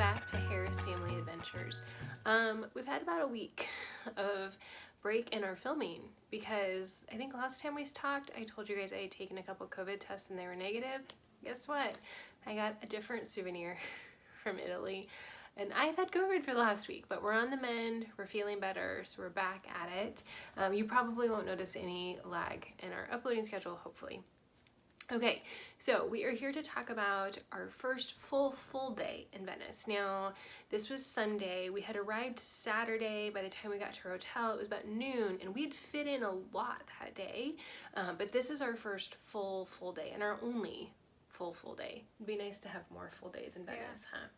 back to Harris Family Adventures. We've had about a week of break in our filming because I think last time we talked, I told you guys I had taken a couple COVID tests and they were negative. Guess what? I got a different souvenir from Italy. And I've had COVID for the last week, but we're on the mend, we're feeling better, so we're back at it. You probably won't notice any lag in our uploading schedule, hopefully. Okay, so we are here to talk about our first full day in Venice. Now, this was Sunday. We had arrived Saturday. By the time we got to our hotel, it was about noon, and we'd fit in a lot that day. But this is our first full day, and our only full day. It'd be nice to have more full days in Venice, huh?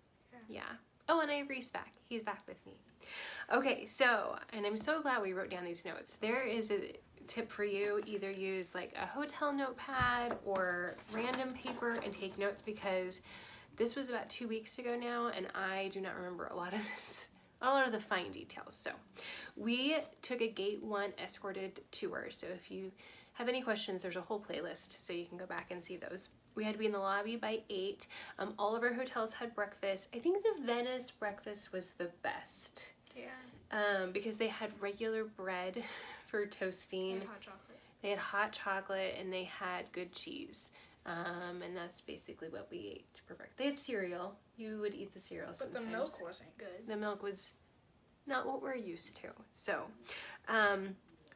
Yeah. Oh, and I have Reece back. He's back with me. Okay, so, and I'm so glad we wrote down these notes. There is a tip for you: either use like a hotel notepad or random paper and take notes, because this was about 2 weeks ago now and I do not remember a lot of the fine details. So we took a Gate 1 escorted tour, so if you have any questions, there's a whole playlist so you can go back and see those. We had to be in the lobby by 8. All of our hotels had breakfast. I think the Venice breakfast was the best. Yeah. Because they had regular bread for toasting. And hot chocolate. They had hot chocolate and they had good cheese. And that's basically what we ate for breakfast. They had cereal. You would eat the cereal but sometimes. The milk wasn't good. The milk was not what we're used to. So,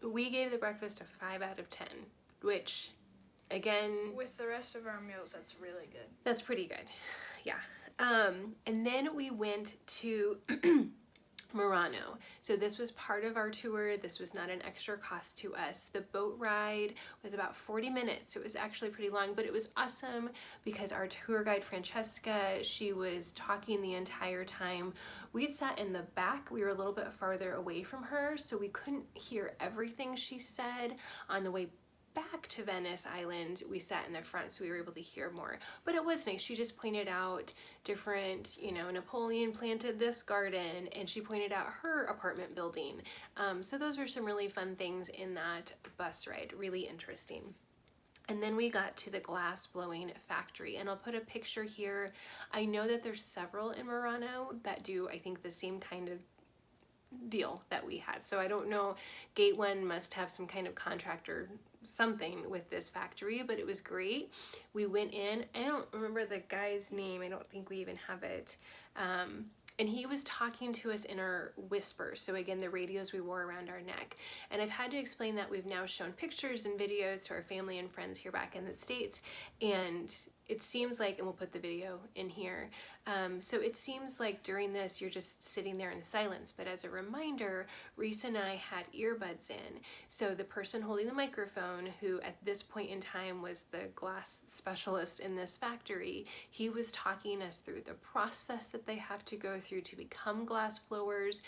we gave the breakfast a 5 out of 10, which, again, with the rest of our meals, that's really good. That's pretty good. Yeah. And then we went to Murano. So this was part of our tour. This was not an extra cost to us. The boat ride was about 40 minutes. So it was actually pretty long, but it was awesome because our tour guide, Francesca, she was talking the entire time. We had sat in the back. We were a little bit farther away from her, so we couldn't hear everything she said. On the way back to Venice Island, we sat in the front, so we were able to hear more. But it was nice. She just pointed out different, Napoleon planted this garden, and she pointed out her apartment building. So those were some really fun things in that bus ride. Really interesting. And then we got to the glass blowing factory, and I'll put a picture here. I know that there's several in Murano that do, I think, the same kind of deal that we had. So I don't know, Gate 1 must have some kind of contract or something with this factory, but it was great. We went in. I don't remember the guy's name. I don't think we even have it. And he was talking to us in our whisper. So again, the radios we wore around our neck. And I've had to explain that we've now shown pictures and videos to our family and friends here back in the States. And it seems like, and we'll put the video in here, so it seems like during this you're just sitting there in silence, but as a reminder, Reece and I had earbuds in. So the person holding the microphone, who at this point in time was the glass specialist in this factory, he was talking us through the process that they have to go through to become glass blowers,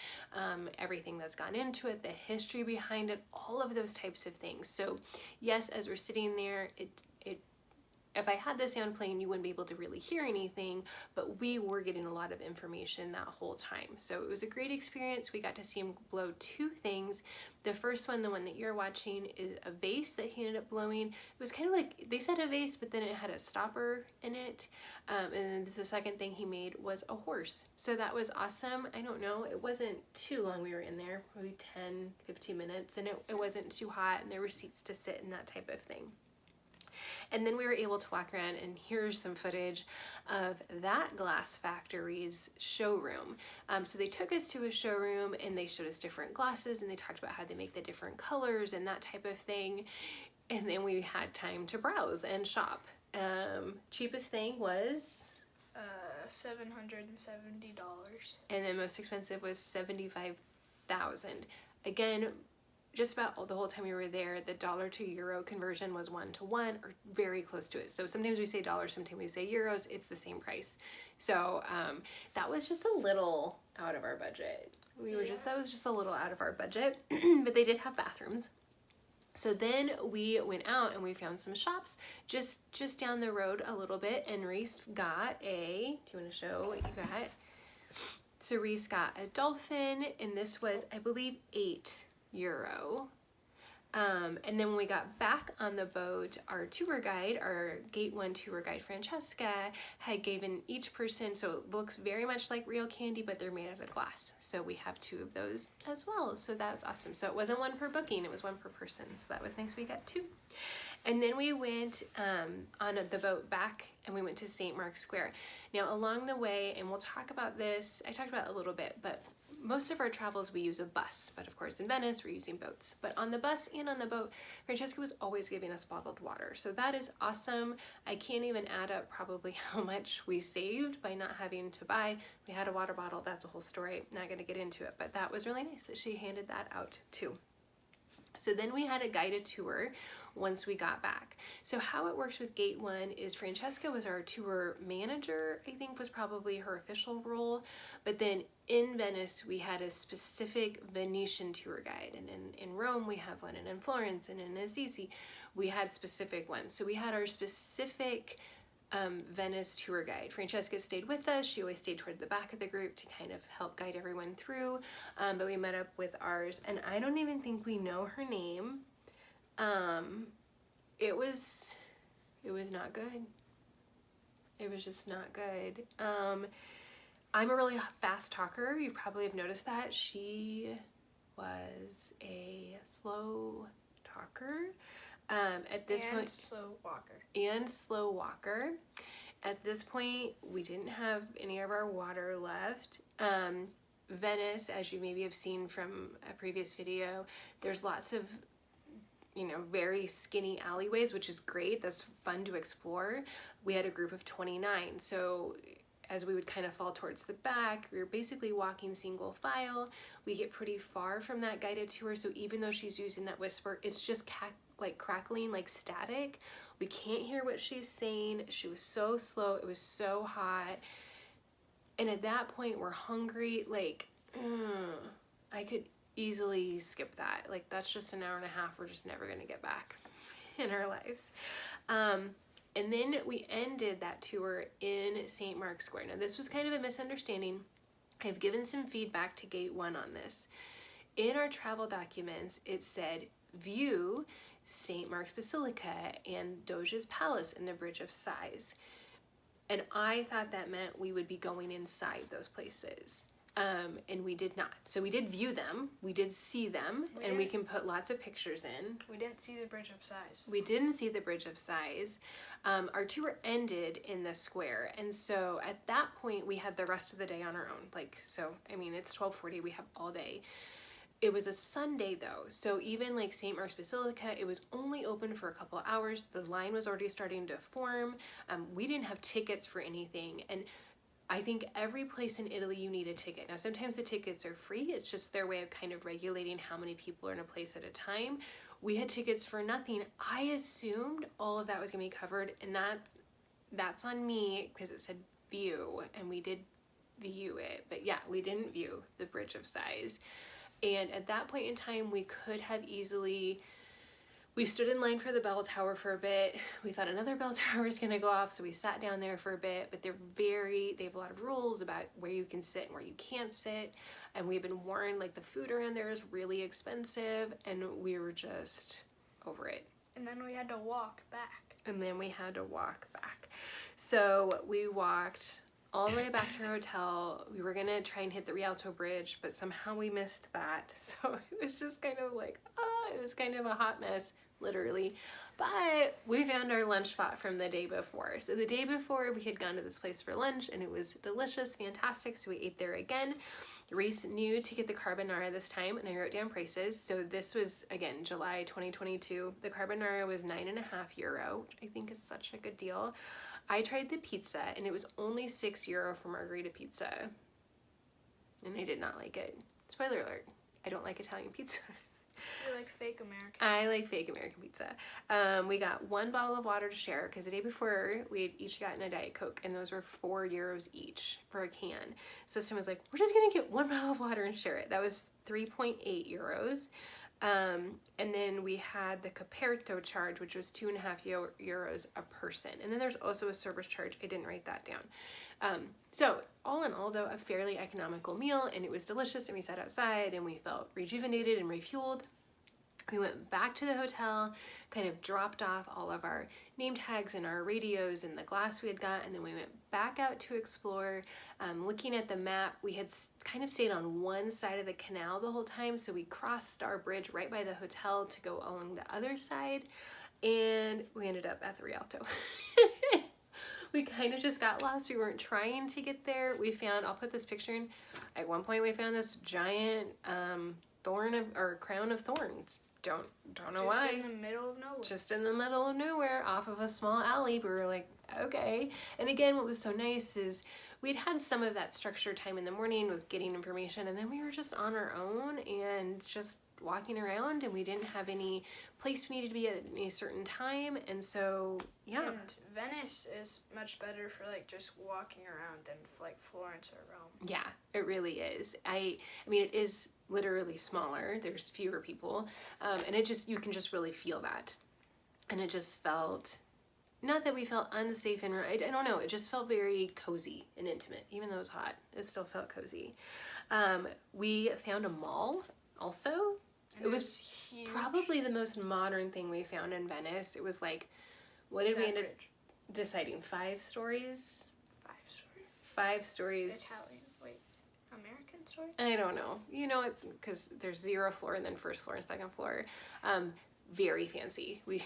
everything that's gone into it, the history behind it, all of those types of things. So yes, as we're sitting there, if I had the sound playing, you wouldn't be able to really hear anything, but we were getting a lot of information that whole time. So it was a great experience. We got to see him blow 2 things. The first one, the one that you're watching, is a vase that he ended up blowing. It was kind of like, they said a vase, but then it had a stopper in it. And then the second thing he made was a horse. So that was awesome. I don't know, it wasn't too long we were in there, probably 10, 15 minutes, and it wasn't too hot, and there were seats to sit and that type of thing. And then we were able to walk around, and here's some footage of that glass factory's showroom. So they took us to a showroom and they showed us different glasses, and they talked about how they make the different colors and that type of thing. And then we had time to browse and shop. Cheapest thing was $770. And then most expensive was $75,000. Again, just about the whole time we were there, the dollar to euro conversion was 1-to-1 or very close to it. So sometimes we say dollars, sometimes we say euros, it's the same price. So that was just a little out of our budget. That was just a little out of our budget, but they did have bathrooms. So then we went out and we found some shops just down the road a little bit, and Reece got do you want to show what you got? So Reece got a dolphin, and this was, I believe, €8. And then when we got back on the boat, our tour guide, our Gate 1 tour guide, Francesca, had given each person, so it looks very much like real candy, but they're made out of glass. So we have 2 of those as well. So that was awesome. So it wasn't 1 per booking, it was 1 per person. So that was nice. We got 2. And then we went on the boat back and we went to St. Mark's Square. Now along the way, and we'll talk about this, I talked about it a little bit, but most of our travels we use a bus, but of course in Venice we're using boats. But on the bus and on the boat, Francesca was always giving us bottled water. So that is awesome. I can't even add up probably how much we saved by not having to buy. We had a water bottle, that's a whole story. Not gonna get into it, but that was really nice that she handed that out too. So then we had a guided tour once we got back. So how it works with Gate 1 is Francesca was our tour manager, I think was probably her official role. But then in Venice, we had a specific Venetian tour guide. And in Rome, we have one. And in Florence and in Assisi, we had specific ones. So we had our specific Venice tour guide. Francesca stayed with us. She always stayed toward the back of the group to kind of help guide everyone through. But we met up with ours, and I don't even think we know her name. It was not good. It was just not good. I'm a really fast talker. You probably have noticed that. She was a slow talker. At this point, slow walker. At this point, we didn't have any of our water left. Venice, as you maybe have seen from a previous video, there's lots of, very skinny alleyways, which is great. That's fun to explore. We had a group of 29, so as we would kind of fall towards the back, we were basically walking single file. We get pretty far from that guided tour, so even though she's using that whisper, it's just crackling, like static. We can't hear what she's saying. She was so slow. It was so hot. And at that point, we're hungry. I could easily skip that. That's just an hour and a half. We're just never going to get back in our lives. And then we ended that tour in St. Mark's Square. Now, this was kind of a misunderstanding. I've given some feedback to Gate 1 on this. In our travel documents, it said, view St. Mark's Basilica and Doge's Palace and the Bridge of Sighs. And I thought that meant we would be going inside those places. And we did not. So we did view them, we did see them, and we can put lots of pictures in. We didn't see the Bridge of Sighs. We didn't see the Bridge of Sighs. Our tour ended in the square, and so at that point we had the rest of the day on our own. It's 12:40, we have all day. It was a Sunday though, so even St. Mark's Basilica, it was only open for a couple of hours. The line was already starting to form. We didn't have tickets for anything, and I think every place in Italy you need a ticket. Now sometimes the tickets are free, it's just their way of kind of regulating how many people are in a place at a time. We had tickets for nothing. I assumed all of that was gonna be covered, and that's on me because it said view, and we did view it. But yeah, we didn't view the Bridge of Sighs. And at that point in time, we could have easily, we stood in line for the bell tower for a bit. We thought another bell tower was gonna go off, so we sat down there for a bit, but they have a lot of rules about where you can sit and where you can't sit. And we've been warned, the food around there is really expensive, and we were just over it. And then we had to walk back. So we walked all the way back to our hotel. We were gonna try and hit the Rialto Bridge, but somehow we missed that. So it was just kind of it was kind of a hot mess, literally. But we found our lunch spot from the day before. So the day before, we had gone to this place for lunch, and it was delicious, fantastic, so we ate there again. Reece knew to get the carbonara this time, and I wrote down prices. So this was, again, July 2022. The carbonara was €9.50, which I think is such a good deal. I tried the pizza, and it was only €6 for margherita pizza, and I did not like it. Spoiler alert, I don't like Italian pizza. You like fake American? I like fake American pizza. We got 1 bottle of water to share, because the day before, we had each gotten a Diet Coke, and those were €4 each for a can. So someone was like, we're just gonna get 1 bottle of water and share it. That was €3.8. And then we had the Coperto charge, which was €2.50 a person. And then there's also a service charge. I didn't write that down. So all in all, though, a fairly economical meal, and it was delicious, and we sat outside and we felt rejuvenated and refueled. We went back to the hotel, kind of dropped off all of our name tags and our radios and the glass we had got, and then we went back out to explore. Looking at the map, we had kind of stayed on one side of the canal the whole time, so we crossed our bridge right by the hotel to go along the other side, and we ended up at the Rialto. We kind of just got lost. We weren't trying to get there. We found, I'll put this picture in, at one point we found this giant crown of thorns. Don't know why. Just in the middle of nowhere. Just in the middle of nowhere, off of a small alley. We were like, okay. And again, what was so nice is we'd had some of that structured time in the morning with getting information, and then we were just on our own and just walking around, and we didn't have any place we needed to be at any certain time. And so, yeah. And Venice is much better for like just walking around than like Florence or Rome. Yeah, it really is. I mean, it is literally smaller. There's fewer people, and you can just really feel that. And it just felt, not that we felt unsafe and I don't know. It just felt very cozy and intimate, even though it was hot. It still felt cozy. We found a mall also. And It was huge. probably the most modern thing we found in Venice. It was like, what did we end up deciding? 5 stories? 5 story. 5 stories. Italian. Wait, American story? I don't know. You know, it's because there's 0th floor and then 1st floor and 2nd floor. Very fancy. We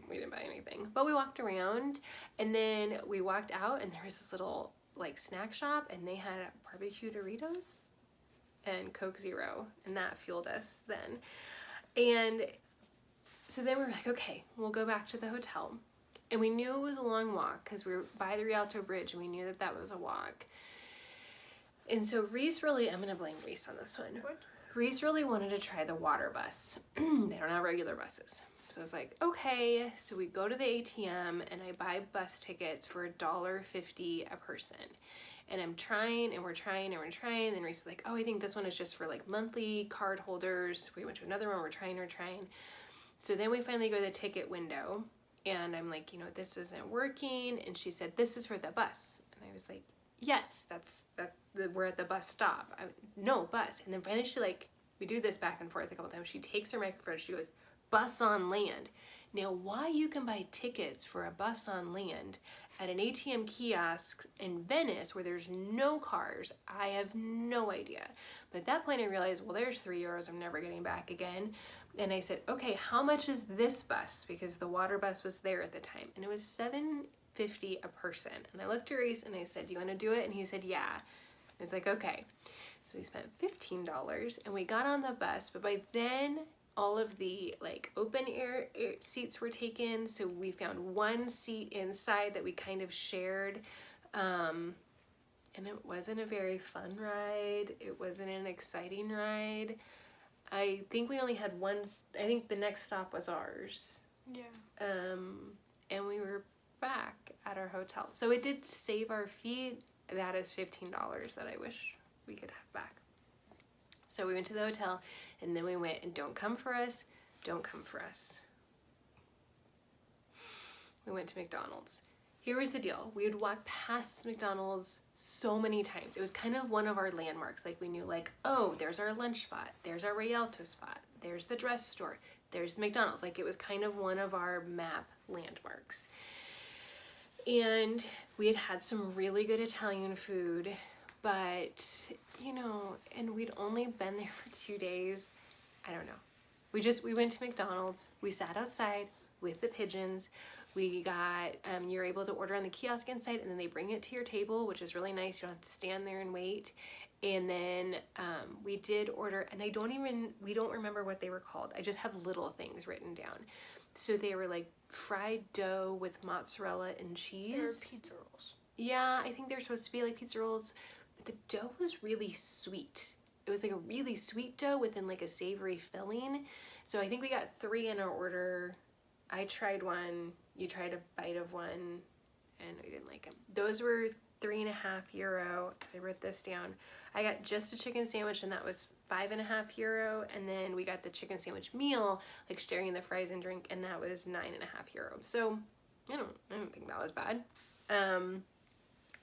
didn't buy anything, but we walked around, and then we walked out, and there was this little like snack shop, and they had barbecue Doritos and Coke Zero, and that fueled us then. And so then we were like, okay, we'll go back to the hotel. And we knew it was a long walk because we were by the Rialto Bridge, and we knew that that was a walk. And so Reece really, I'm going to blame Reece on this one. What? Reece really wanted to try the water bus. They don't have regular buses. So I was like, okay. So we go to the ATM, and I buy bus tickets for $1.50 a person. And I'm trying, and we're trying, and we're trying. And Reece was like, oh, I think this one is just for like monthly card holders. We went to another one, we're trying. So then we finally go to the ticket window, and I'm like, you know, this isn't working. And she said, this is for the bus. And I was like, yes, we're at the bus stop. No, bus. And then finally she we do this back and forth a couple times. She takes her microphone, she goes, bus on land. Now, why you can buy tickets for a bus on land at an ATM kiosk in Venice where there's no cars, I have no idea. But at that point I realized, well, there's €3 I'm never getting back again. And I said, okay, how much is this bus? Because the water bus was there at the time. And it was $7.50 a person. And I looked at Reece and I said, do you want to do it? And he said, yeah. I was like, okay. So we spent $15 and we got on the bus. But by then, all of the open air seats were taken. So we found one seat inside that we kind of shared. And it wasn't a very fun ride. It wasn't an exciting ride. I think we only had one. I think the next stop was ours. Yeah. And we were back at our hotel. So it did save our fee. That is $15 that I wish we could have back. So we went to the hotel, and then we went, and don't come for us. We went to McDonald's. Here was the deal. We would walk past McDonald's so many times. It was kind of one of our landmarks. We knew oh, there's our lunch spot. There's our Rialto spot. There's the dress store. There's the McDonald's. It was kind of one of our map landmarks. And we had some really good Italian food, but, and we'd only been there for 2 days. I don't know. We went to McDonald's. We sat outside with the pigeons. We got, you're able to order on the kiosk inside, and then they bring it to your table, which is really nice. You don't have to stand there and wait. And then we did order, and we don't remember what they were called. I just have little things written down. So they were fried dough with mozzarella and cheese. They were pizza rolls. Yeah, I think they're supposed to be like pizza rolls, but the dough was really sweet. It was a really sweet dough within a savory filling. So I think we got 3 in our order. I tried one, you tried a bite of one, and I didn't like them. Those were €3.50. I wrote this down. I got just a chicken sandwich, and that was €5.50. And then we got the chicken sandwich meal, sharing the fries and drink, and that was €9.50. So I don't think that was bad. And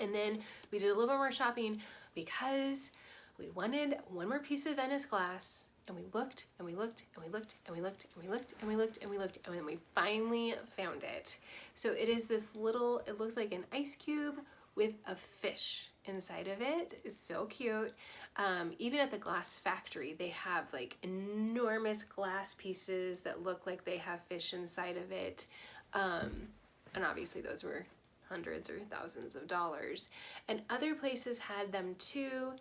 then we did a little bit more shopping because we wanted one more piece of Venice glass, and we looked and we looked and we looked and we looked and we looked and we looked and we looked and then we finally found it. So it is this little, it looks like an ice cube with a fish inside of it. It's so cute. Even at the glass factory, they have like enormous glass pieces that look like they have fish inside of it. And obviously those were hundreds or thousands of dollars. And other places had them too.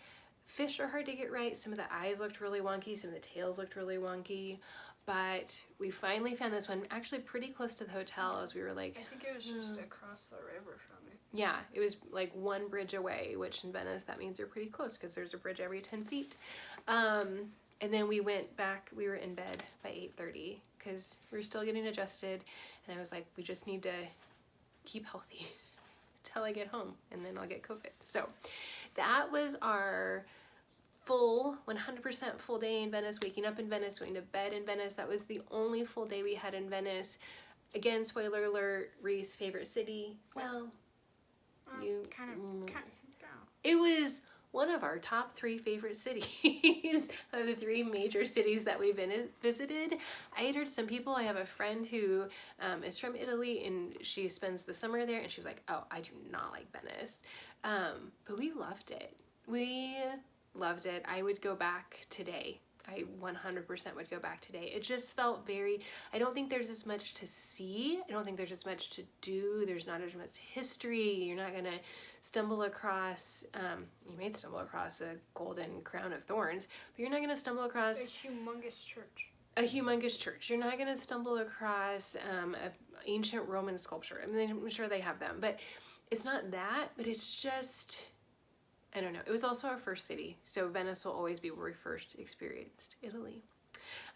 Fish are hard to get right. Some of the eyes looked really wonky. Some of the tails looked really wonky. But we finally found this one actually pretty close to the hotel as we were like... I think it was just across the river from it. Yeah, it was like one bridge away, which in Venice, that means you're pretty close because there's a bridge every 10 feet. And then we went back. We were in bed by 8:30 because we were still getting adjusted. And I was like, we just need to keep healthy till I get home and then I'll get COVID. So that was our full 100% full day in Venice, waking up in Venice, going to bed in Venice. That was the only full day we had in Venice. Again, spoiler alert, Reece, favorite city. Well, it was one of our top 3 favorite cities of the 3 major cities that we visited. I had heard some people, I have a friend who is from Italy and she spends the summer there and she was like, oh, I do not like Venice. But we loved it. We loved it. I would go back today. I 100% would go back today. It just felt very, I don't think there's as much to see. I don't think there's as much to do. There's not as much history. You're not going to stumble across, you may stumble across a golden crown of thorns, but you're not going to stumble across a humongous church. A humongous church. You're not going to stumble across an ancient Roman sculpture. I mean, I'm sure they have them, but it's not that, but it's just... I don't know. It was also our first city, so Venice will always be where we first experienced Italy.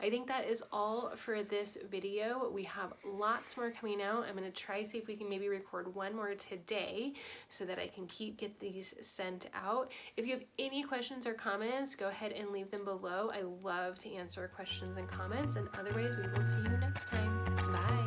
I think that is all for this video. We have lots more coming out. I'm going to try see if we can maybe record one more today so that I can get these sent out. If you have any questions or comments, go ahead and leave them below. I love to answer questions and comments, and otherwise we will see you next time. Bye.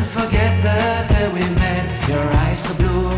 Forget the day we met, your eyes so blue